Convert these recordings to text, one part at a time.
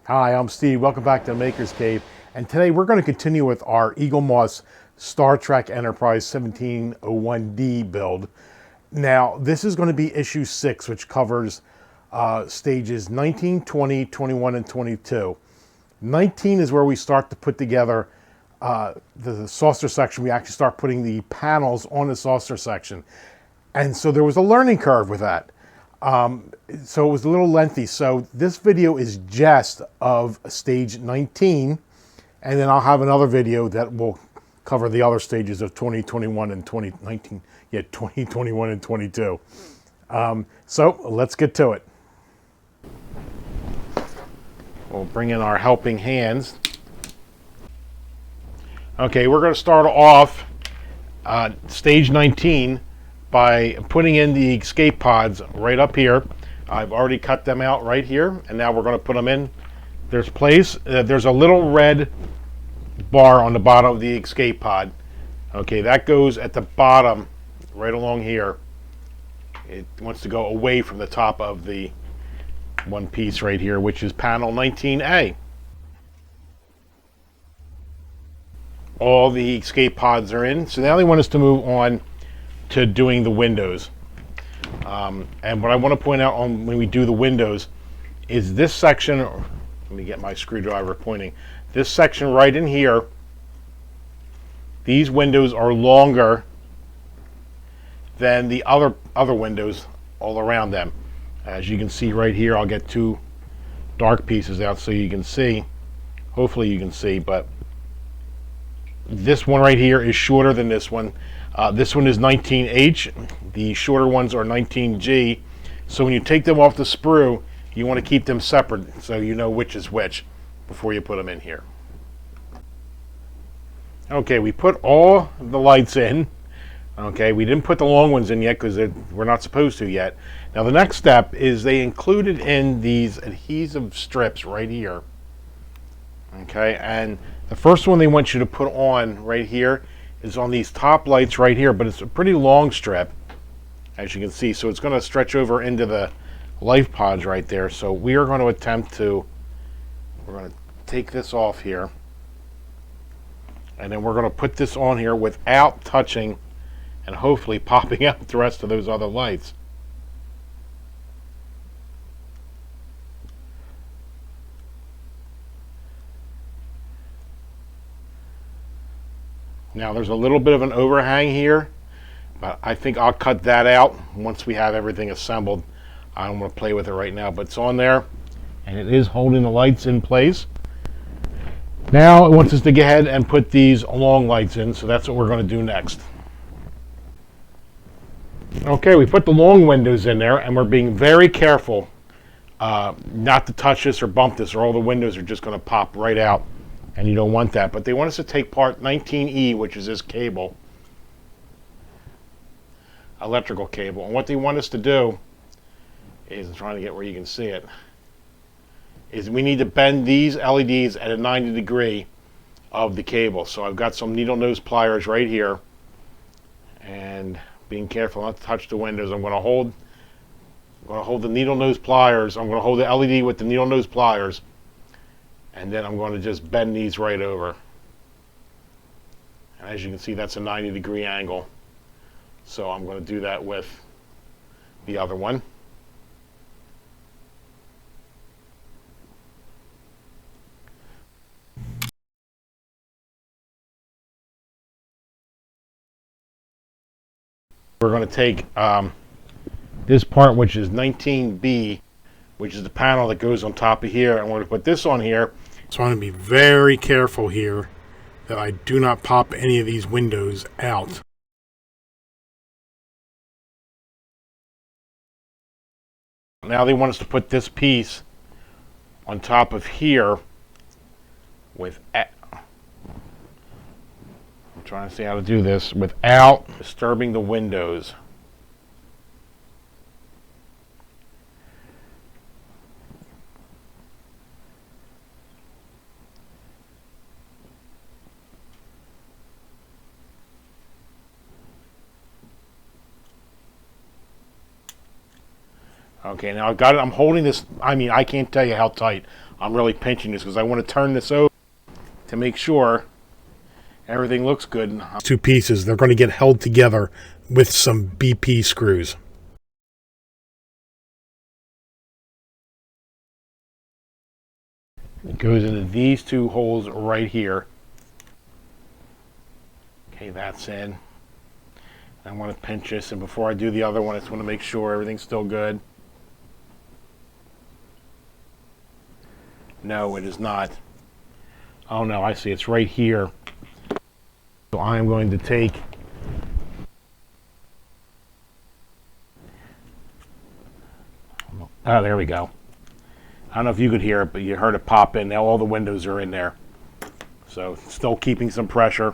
Hi, I'm Steve. Welcome back to Maker's Cave. And today we're going to continue with our Eaglemoss Star Trek Enterprise 1701D build. Now, this is going to be issue 6, which covers stages 19, 20, 21, and 22. 19 is where we start to put together the saucer section. We actually start putting the panels on the saucer section. And so there was a learning curve with that. So it was a little lengthy. So this video is just of stage 19, and then I'll have another video that will cover the other stages of 2021 and 2019. Yeah, 2021 and 22. So let's get to it. We'll bring in our helping hands. Okay, we're going to start off stage 19 by putting in the escape pods right up here. I've already cut them out right here, and now we're going to put them in. There's a little red bar on the bottom of the escape pod. Okay, that goes at the bottom, right along here. It wants to go away from the top of the one piece right here, which is panel 19A. All the escape pods are in, so now they want us to move on to doing the windows. And what I want to point out on when we do the windows is this section. Let me get my screwdriver pointing. This section right in here, these windows are longer than the other windows all around them. As you can see right here, I'll get two dark pieces out so you can see. Hopefully you can see, but this one right here is shorter than this one. This one is 19H. The shorter ones are 19G. So when you take them off the sprue, you want to keep them separate so you know which is which before you put them in here. Okay, we put all the lights in. Okay, we didn't put the long ones in yet because we're not supposed to yet. Now the next step is they included in these adhesive strips right here. Okay, and the first one they want you to put on right here is on these top lights right here, but it's a pretty long strip, as you can see, so it's going to stretch over into the life pods right there. So we are going to we're going to take this off here, and then we're going to put this on here without touching and hopefully popping out the rest of those other lights. Now there's a little bit of an overhang here, but I think I'll cut that out once we have everything assembled. I don't want to play with it right now, but it's on there, and it is holding the lights in place. Now it wants us to go ahead and put these long lights in, so that's what we're going to do next. Okay, we put the long windows in there, and we're being very careful not to touch this or bump this, or all the windows are just going to pop right out. And you don't want that. But they want us to take part 19E, which is this cable, electrical cable. And what they want us to do is, I'm trying to get where you can see it, is we need to bend these LEDs at a 90 degree of the cable. So I've got some needle nose pliers right here, and being careful not to touch the windows. I'm going to hold the needle nose pliers. I'm going to hold the LED with the needle nose pliers, and then I'm going to just bend these right over. And as you can see, that's a 90 degree angle. So I'm going to do that with the other one. We're going to take this part, which is 19B, which is the panel that goes on top of here, and we're going to put this on here. So I'm going to be very careful here that I do not pop any of these windows out. Now they want us to put this piece on top of here I'm trying to see how to do this without disturbing the windows. Okay, now I've got it. I'm holding this. I mean, I can't tell you how tight I'm really pinching this because I want to turn this over to make sure everything looks good. Two pieces, they're going to get held together with some BP screws. It goes into these two holes right here. Okay, that's in. I want to pinch this, and before I do the other one, I just want to make sure everything's still good. No, it is not. Oh no, I see, it's right here. So I am going to take there we go. I don't know if you could hear it, but you heard it pop in. Now all the windows are in there. So still keeping some pressure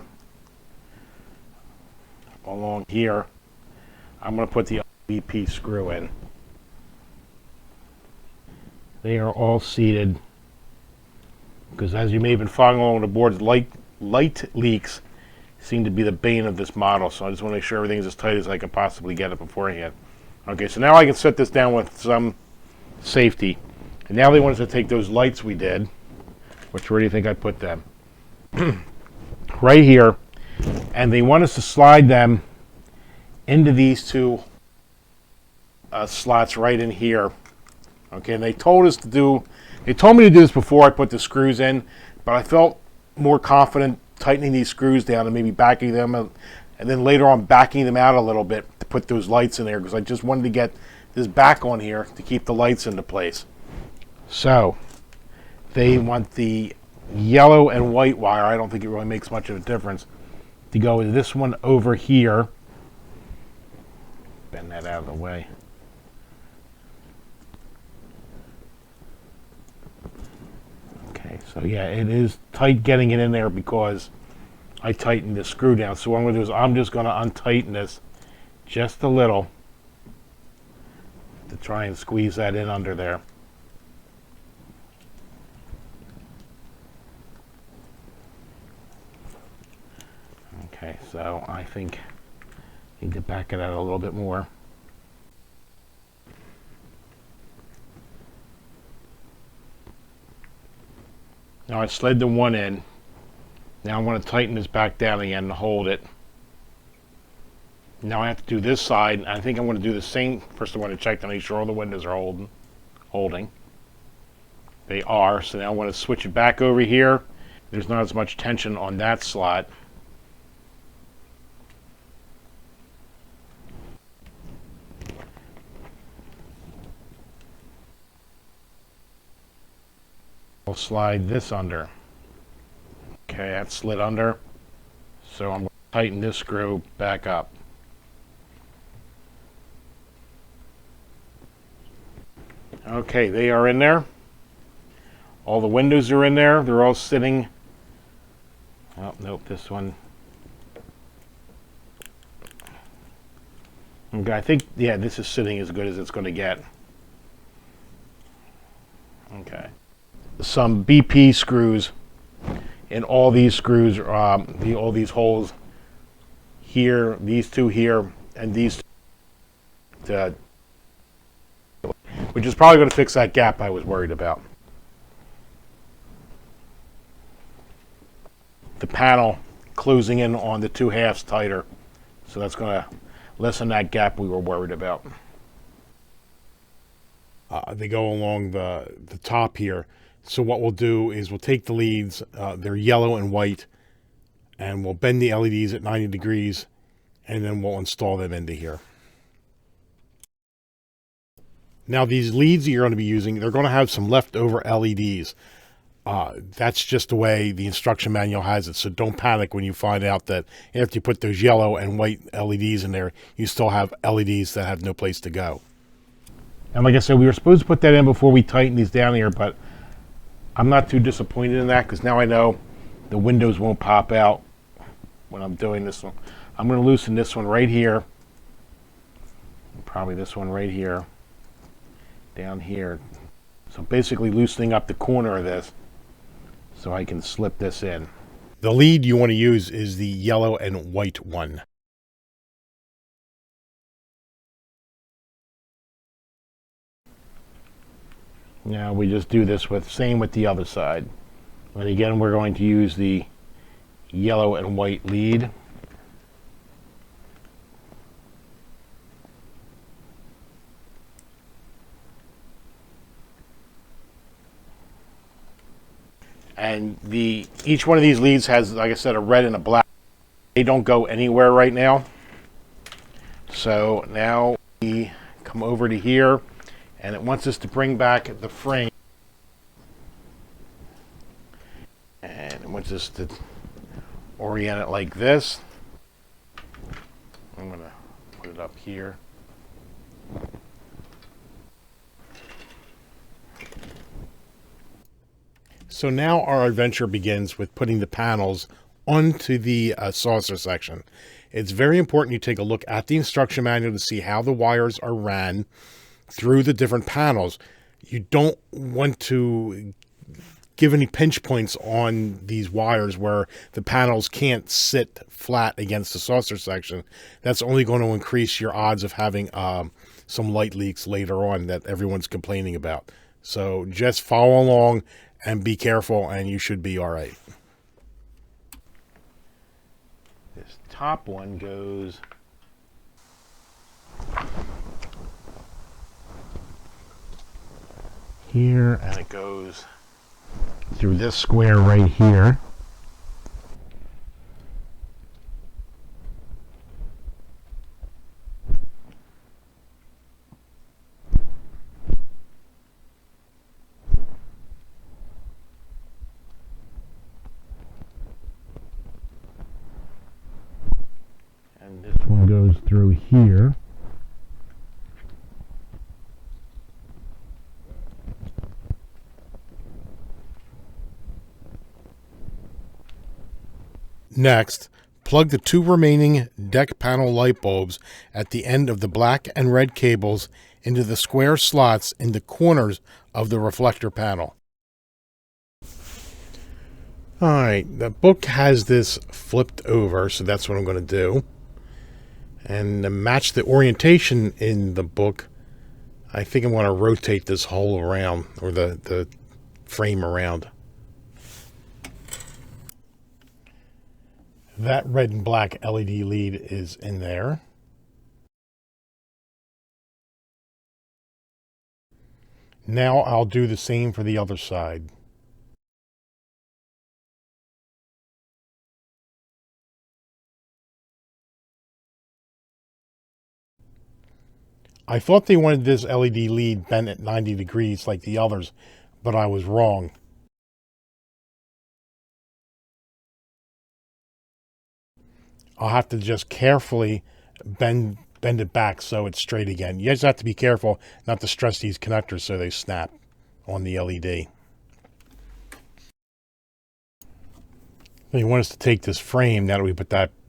along here. I'm going to put the BP screw in. They are all seated because, as you may have been following along the boards, light leaks seem to be the bane of this model. So I just want to make sure everything's as tight as I can possibly get it beforehand. Okay, so now I can set this down with some safety. And now they want us to take those lights we did, which, where do you think I put them? Right here. And they want us to slide them into these two slots right in here. Okay, and they told me to do this before I put the screws in, but I felt more confident tightening these screws down and maybe backing them, and then later on backing them out a little bit to put those lights in there, because I just wanted to get this back on here to keep the lights into place. So they want the yellow and white wire, I don't think it really makes much of a difference, to go with this one over here. Bend that out of the way. Okay, so yeah, it is tight getting it in there because I tightened the screw down. So what I'm going to do is I'm just going to untighten this just a little to try and squeeze that in under there. Okay, so I think I need to back it out a little bit more. Now I slid the one in. Now I want to tighten this back down again to hold it. Now I have to do this side. I think I'm going to do the same. First I want to check to make sure all the windows are holding. They are. So now I want to switch it back over here. There's not as much tension on that slot. I'll slide this under. Okay, that's slid under. So I'm going to tighten this screw back up. Okay, they are in there. All the windows are in there. They're all sitting. Oh, nope, this one. Okay, I think, yeah, this is sitting as good as it's going to get. Okay. Some BP screws in all these screws, all these holes here, these two here, and these two, which is probably going to fix that gap I was worried about. The panel closing in on the two halves tighter, so that's going to lessen that gap we were worried about. They go along the top here. So what we'll do is we'll take the leads, they're yellow and white, and we'll bend the LEDs at 90 degrees, and then we'll install them into here. Now these leads that you're going to be using, they're going to have some leftover LEDs. That's just the way the instruction manual has it, so don't panic when you find out that after you put those yellow and white LEDs in there, you still have LEDs that have no place to go. And like I said, we were supposed to put that in before we tighten these down here, but I'm not too disappointed in that because now I know the windows won't pop out when I'm doing this one. I'm going to loosen this one right here. Probably this one right here. Down here. So basically loosening up the corner of this so I can slip this in. The lead you want to use is the yellow and white one. Now we just do this with, same with the other side. And again, we're going to use the yellow and white lead. And each one of these leads has, like I said, a red and a black. They don't go anywhere right now. So now we come over to here, and it wants us to bring back the frame. And it wants us to orient it like this. I'm going to put it up here. So now our adventure begins with putting the panels onto the saucer section. It's very important you take a look at the instruction manual to see how the wires are ran through the different panels. You don't want to give any pinch points on these wires where the panels can't sit flat against the saucer section. That's only going to increase your odds of having some light leaks later on that everyone's complaining about. So just follow along and be careful, and you should be all right. This top one goes here, and it goes through this square right here. And this one goes through here. Next, plug the two remaining deck panel light bulbs at the end of the black and red cables into the square slots in the corners of the reflector panel. Alright, the book has this flipped over, so that's what I'm going to do. And to match the orientation in the book, I think I'm going to rotate this hole around, or the frame around. That red and black LED lead is in there. Now I'll do the same for the other side. I thought they wanted this LED lead bent at 90 degrees like the others, but I was wrong. I'll have to just carefully bend it back so it's straight again. You just have to be careful not to stress these connectors so they snap on the LED. He wants us to take this frame, now that we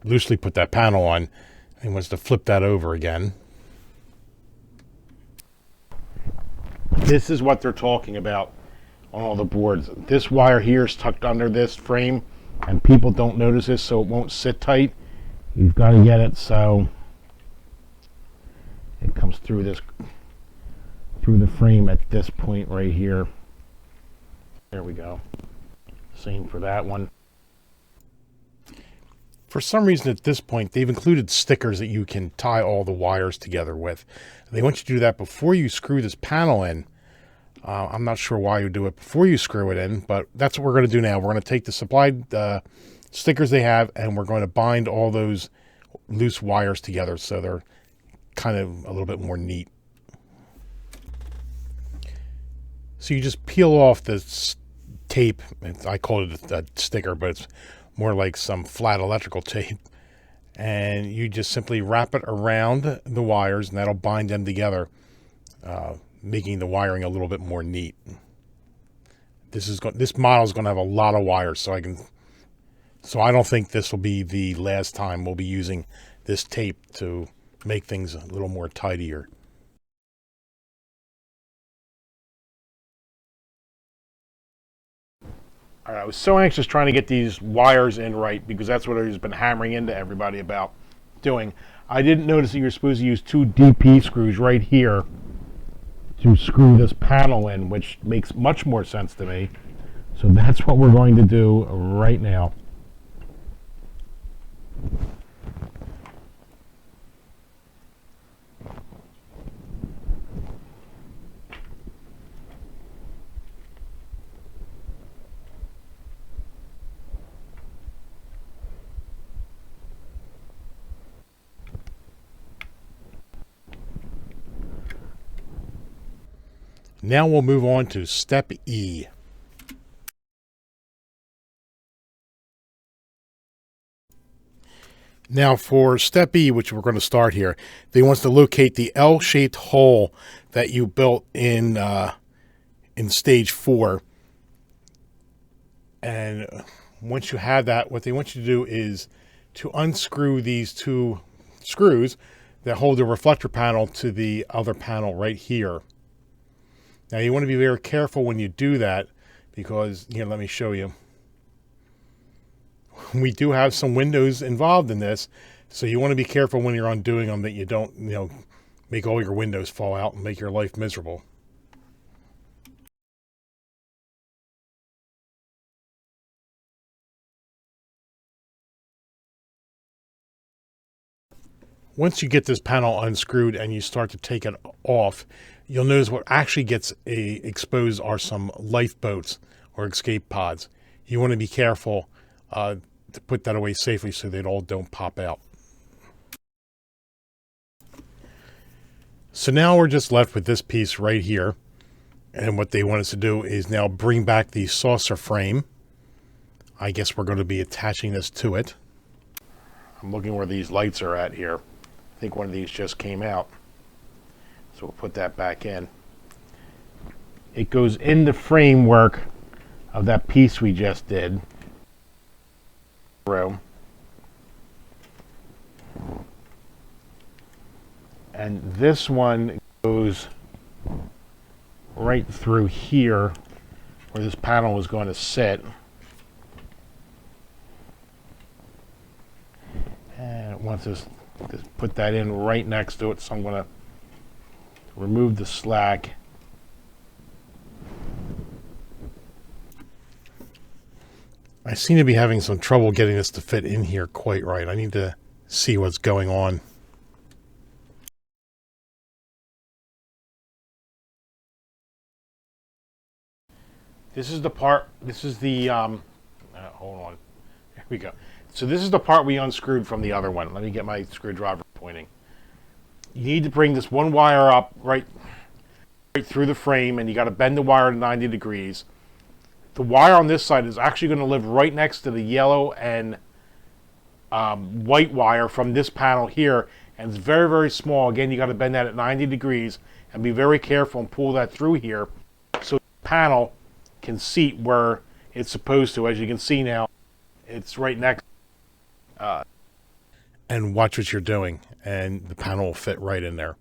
loosely put that panel on, and he wants to flip that over again. This is what they're talking about on all the boards. This wire here is tucked under this frame, and people don't notice this, so it won't sit tight. You've got to get it so it comes through the frame at this point right here. There we go. Same for that one. For some reason at this point, they've included stickers that you can tie all the wires together with. They want you to do that before you screw this panel in. I'm not sure why you do it before you screw it in, but that's what we're going to do now. We're going to take the supplied stickers they have, and we're going to bind all those loose wires together so they're kind of a little bit more neat. So you just peel off this tape. I call it a sticker, but it's more like some flat electrical tape. And you just simply wrap it around the wires, and that'll bind them together, making the wiring a little bit more neat. This model is going to have a lot of wires, so I don't think this will be the last time we'll be using this tape to make things a little more tidier. All right, I was so anxious trying to get these wires in right because that's what I've been hammering into everybody about doing. I didn't notice that you're supposed to use two DP screws right here to screw this panel in, which makes much more sense to me. So that's what we're going to do right now. Now we'll move on to step E. Now for step E, which we're going to start here, they want us to locate the L-shaped hole that you built in stage 4. And once you have that, what they want you to do is to unscrew these 2 screws that hold the reflector panel to the other panel right here. Now you want to be very careful when you do that because, here, let me show you. We do have some windows involved in this, so you want to be careful when you're undoing them that you don't, make all your windows fall out and make your life miserable. Once you get this panel unscrewed and you start to take it off, you'll notice what actually gets exposed are some lifeboats or escape pods. You want to be careful to put that away safely so they all don't pop out. So now we're just left with this piece right here. And what they want us to do is now bring back the saucer frame. I guess we're going to be attaching this to it. I'm looking where these lights are at here. I think one of these just came out. So we'll put that back in. It goes in the framework of that piece we just did. And this one goes right through here where this panel is going to sit. And once this, just put that in right next to it, so I'm going to remove the slack. I seem to be having some trouble getting this to fit in here quite right. I need to see what's going on. This is the part, this is the, hold on, here we go. So this is the part we unscrewed from the other one. Let me get my screwdriver pointing. You need to bring this one wire up right through the frame, and you got to bend the wire to 90 degrees. The wire on this side is actually going to live right next to the yellow and white wire from this panel here, and it's very, very small. Again, you got to bend that at 90 degrees and be very careful and pull that through here so the panel can seat where it's supposed to. As you can see now, it's right next. And watch what you're doing, and the panel will fit right in there.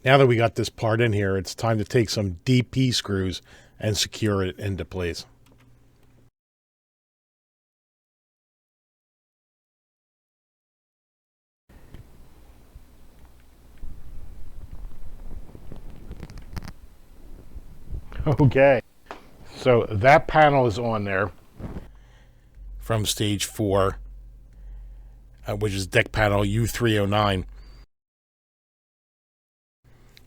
Now that we got this part in here, it's time to take some DP screws and secure it into place. Okay, so that panel is on there from stage 4, which is deck panel U309.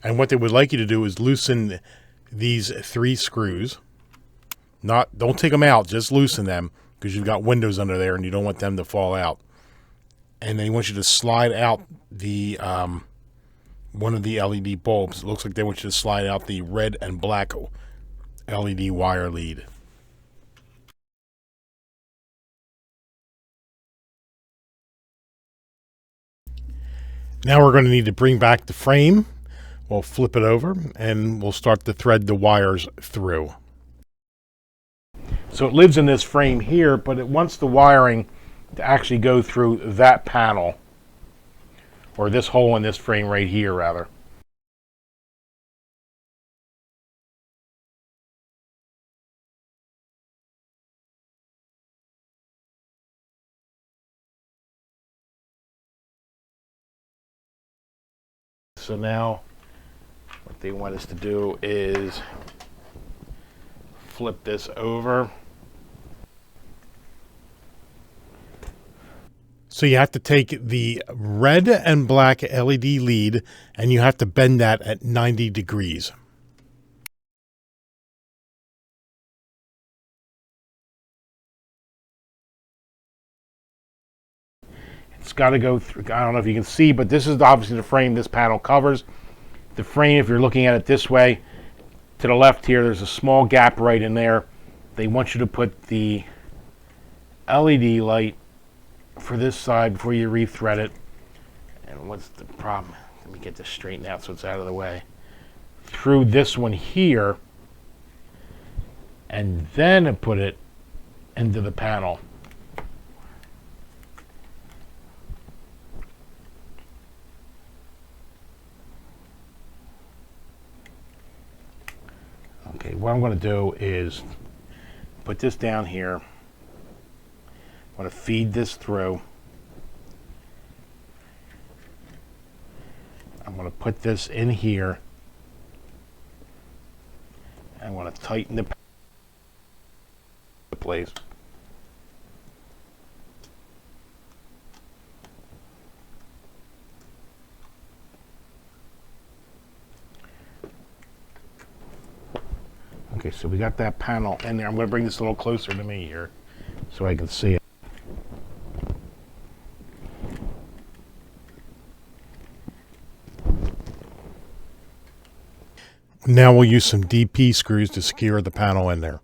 And what they would like you to do is loosen these 3 screws. Don't take them out, just loosen them, because you've got windows under there and you don't want them to fall out. And then they want you to slide out the one of the LED bulbs. It looks like they want you to slide out the red and black LED wire lead. Now we're going to need to bring back the frame. We'll flip it over and we'll start to thread the wires through. So it lives in this frame here, but it wants the wiring to actually go through that panel, or this hole in this frame right here, rather. So now they want us to do is flip this over. So you have to take the red and black LED lead and you have to bend that at 90 degrees. It's got to go through, I don't know if you can see, but this is obviously the frame this panel covers. The frame, if you're looking at it this way, to the left here, there's a small gap right in there. They want you to put the LED light for this side before you rethread it. And what's the problem? Let me get this straightened out so it's out of the way. Through this one here, and then put it into the panel. Okay, what I'm going to do is put this down here. I'm going to feed this through. I'm going to put this in here. I'm going to tighten the place. Okay, so we got that panel in there. I'm going to bring this a little closer to me here so I can see it. Now we'll use some DP screws to secure the panel in there.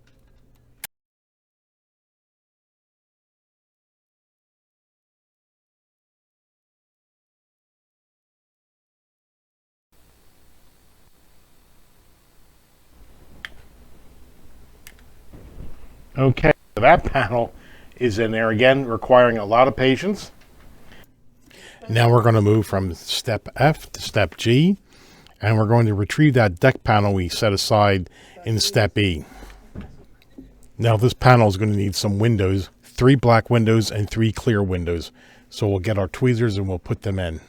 Okay, so that panel is in there again, requiring a lot of patience. Now we're going to move from step F to step G, and we're going to retrieve that deck panel we set aside in step E. Now this panel is going to need some windows, 3 black windows and 3 clear windows. So we'll get our tweezers and we'll put them in.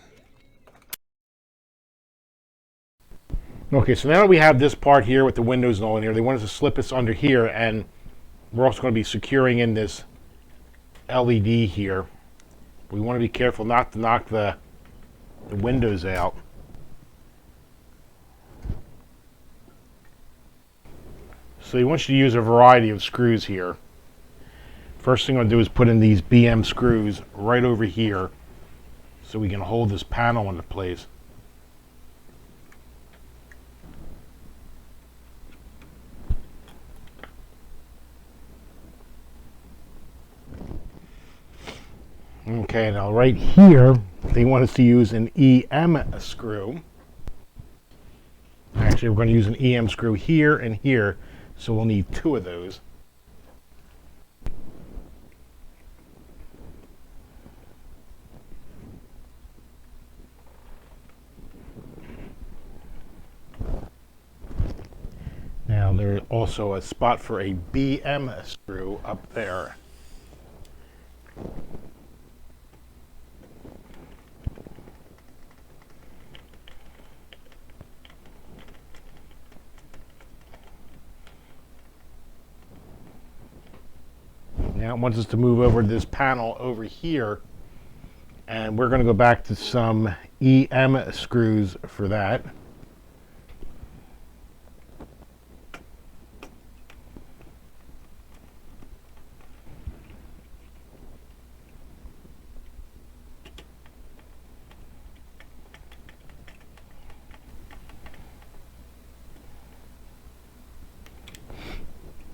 Okay, so now that we have this part here with the windows and all in here, they want us to slip this under here, and we're also going to be securing in this LED here. We want to be careful not to knock the windows out. So he wants you to use a variety of screws here. First thing I'm going to do is put in these BM screws right over here so we can hold this panel into place. Okay, now right here, they want us to use an EM screw. Actually, we're going to use an EM screw here and here, so we'll need 2 of those. Now, there's also a spot for a BM screw up there. Now it wants us to move over this panel over here, and we're going to go back to some EM screws for that.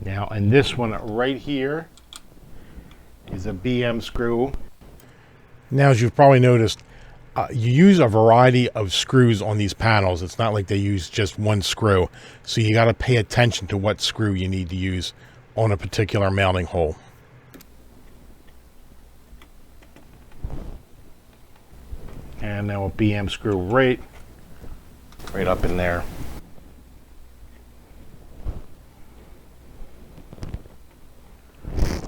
Now, and this one right here is a BM screw. Now, as you've probably noticed, you use a variety of screws on these panels. It's not like they use just one screw. So you got to pay attention to what screw you need to use on a particular mounting hole. And now a BM screw right up in there.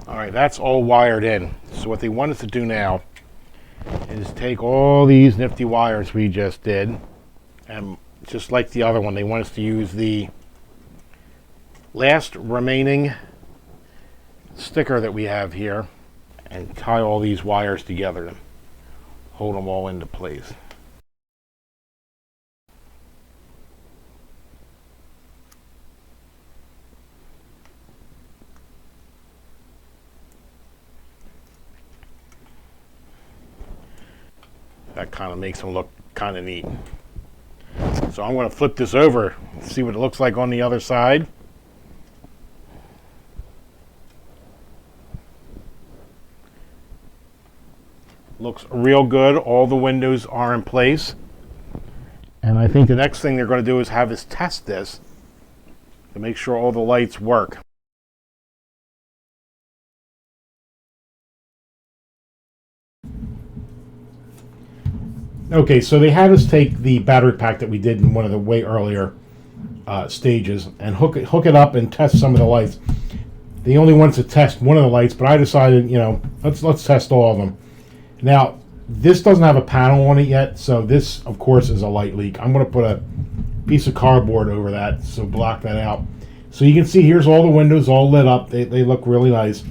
All right, that's all wired in. So what they want us to do now is take all these nifty wires we just did and just like the other one, they want us to use the last remaining sticker that we have here and tie all these wires together to hold them all into place. That kind of makes them look kind of neat. So I'm going to flip this over, see what it looks like on the other side. Looks real good. All the windows are in place. And I think the next thing they're going to do is have us test this to make sure all the lights work. Okay, so they had us take the battery pack that we did in one of the way earlier stages and hook it up and test some of the lights. They only wanted to test one of the lights, but I decided, you know, let's test all of them. Now, this doesn't have a panel on it yet, so this, of course, is a light leak. I'm going to put a piece of cardboard over that, so block that out. So you can see here's all the windows all lit up. They look really nice.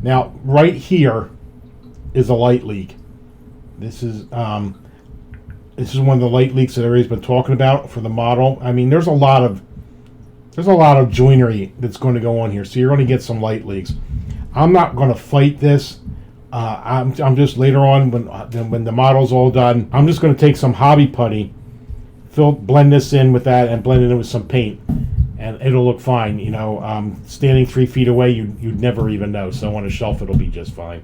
Now, right here is a light leak. This is one of the light leaks that everybody's been talking about for the model. I mean, there's a lot of joinery that's going to go on here, so you're going to get some light leaks. I'm not going to fight this. I'm just later on when the model's all done, I'm just going to take some hobby putty, blend this in with that, and blend it in with some paint, and it'll look fine. You know, standing 3 feet away, you'd never even know. So on a shelf, it'll be just fine.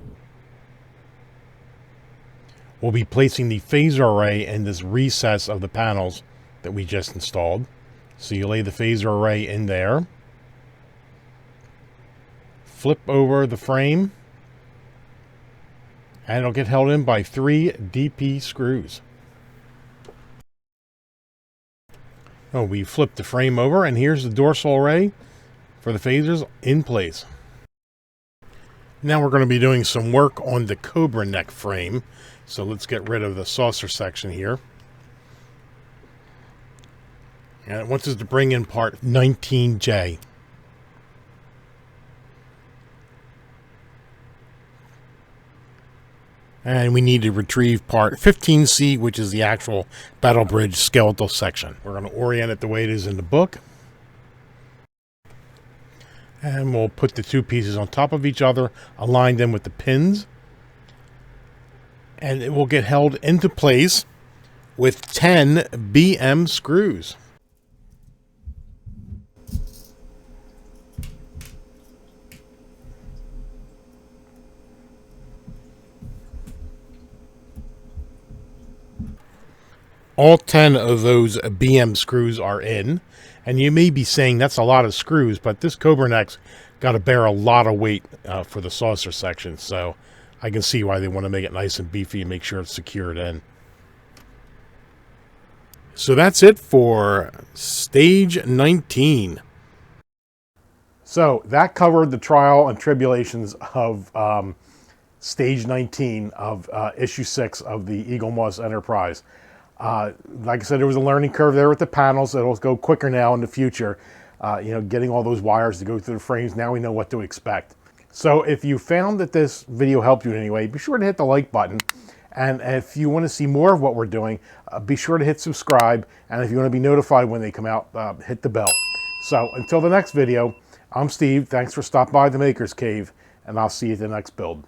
We'll be placing the phaser array in this recess of the panels that we just installed. So you lay the phaser array in there, flip over the frame, and it'll get held in by 3 DP screws. Oh, we flipped the frame over, and here's the dorsal array for the phasers in place. Now we're going to be doing some work on the Cobra neck frame. So let's get rid of the saucer section here. And it wants us to bring in part 19J. And we need to retrieve part 15C, which is the actual Battle Bridge skeletal section. We're going to orient it the way it is in the book. And we'll put the 2 pieces on top of each other, align them with the pins. And it will get held into place with 10 BM screws. All 10 of those BM screws are in, and you may be saying that's a lot of screws, but this Cobra neck's got to bear a lot of weight for the saucer section, so I can see why they want to make it nice and beefy and make sure it's secured in. So that's it for stage 19. So that covered the trial and tribulations of stage 19 of issue 6 of the Eaglemoss Enterprise. Like I said, there was a learning curve there with the panels. It'll go quicker now in the future. You know, getting all those wires to go through the frames. Now we know what to expect. So if you found that this video helped you in any way, be sure to hit the like button. And if you want to see more of what we're doing, be sure to hit subscribe. And if you want to be notified when they come out, hit the bell. So until the next video, I'm Steve. Thanks for stopping by the Maker's Cave, and I'll see you at the next build.